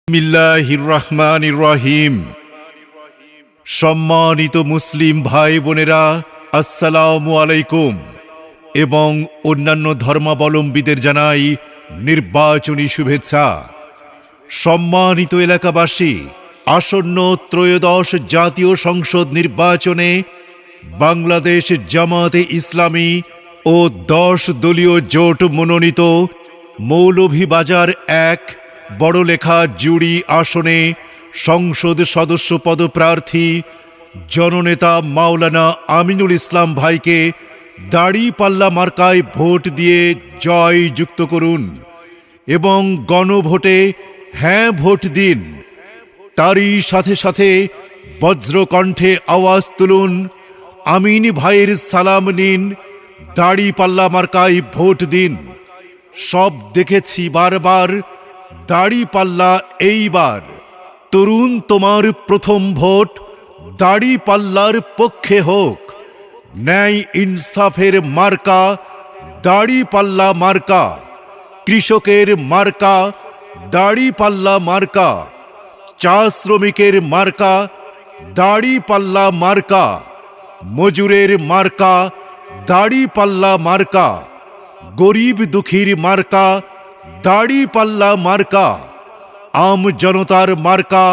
বিসমিল্লাহির রহমানির রহিম। সম্মানিত মুসলিম ভাই বোনেরা, আসসালামু আলাইকুম এবং অন্যান্য ধর্মাবলম্বীদের জানাই নির্বাচনী শুভেচ্ছা। সম্মানিত এলাকাবাসী, আসন্ন ত্রয়োদশ জাতীয় সংসদ নির্বাচনে বাংলাদেশ জামাতে ইসলামী ও 10 দলীয় জোট মনোনীত মৌলভীবাজার 1 বড়লেখা জুড়ি আসনে সংসদ সদস্য পদপ্রার্থী জননেতা মাওলানা আমিনুল ইসলাম ভাইকে দাড়িপাল্লা মার্কায় ভোট দিয়ে জয় যুক্ত করুন এবং গণভোটে হ্যাঁ ভোট দিন। তারই সাথে সাথে বজ্রকণ্ঠে আওয়াজ তুলুন, আমিন ভাইয়ের সালাম নিন, দাড়িপাল্লা মার্কায় ভোট দিন। সব দেখেছি বারবার, দাড়িপাল্লা এইবার। তরুণ, তোমার প্রথম ভোট দাড়িপাল্লার পক্ষে হোক। ন্যায় ইনসাফের মার্কা দাড়িপাল্লা মার্কা, কৃষকের মার্কা দাড়িপাল্লা মার্কা, চা শ্রমিকের মার্কা দাড়িপাল্লা মার্কা, মজুরের মার্কা দাড়িপাল্লা মার্কা, গরিব দুঃখীর মার্কা দাড়িপাল্লা মার্কা, আম জনতার মার্কা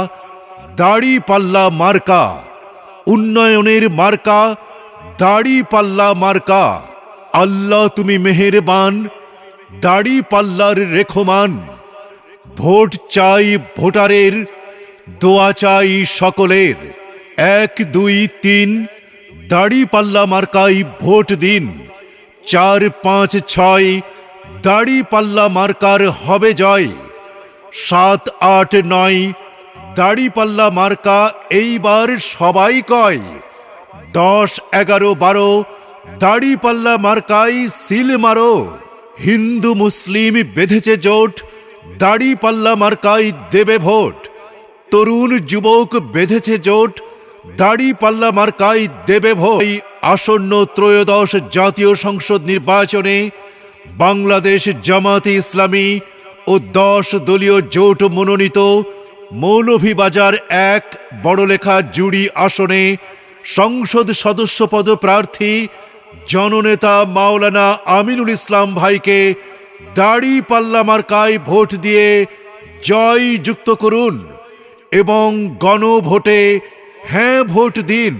দাড়িপাল্লা মার্কা, উন্নয়নের মার্কা দাড়িপাল্লা মার্কা। আল্লাহ তুমি মেহেরবান, দাড়িপাল্লার রেখমান। ভোট চাই ভোটারের, দোয়া চাই সকলের। 1, 2, 3 দাড়িপাল্লা মার্কায় ভোট দিন। 4, 5, 6 দাড়িপাল্লা মার্কার হবে জয়। 7, 8, 9 দাড়িপাল্লা মার্কা এইবার সবাই কয়। 10, 11, 12 দাড়িপাল্লা মার্কায় সিল মারো। হিন্দু মুসলিম বেঁধেছে জোট, দাড়িপাল্লা মার্কায় দেবে ভোট। তরুণ যুবক বেঁধেছে জোট, দাড়িপাল্লা মার্কায় দেবে ভোট। আসন্ন ত্রয়োদশ জাতীয় সংসদ নির্বাচনে বাংলাদেশ জামাতে ইসলামী ও 10 দলীয় জোট মনোনীত মৌলভীবাজার 1 বড়লেখা জুড়ি আসনে সংসদ সদস্য পদপ্রার্থী জননেতা মাওলানা আমিনুল ইসলাম ভাইকে দাড়িপাল্লা মার্কায় ভোট দিয়ে জয় যুক্ত করুন এবং গণভোটে হ্যাঁ ভোট দিন।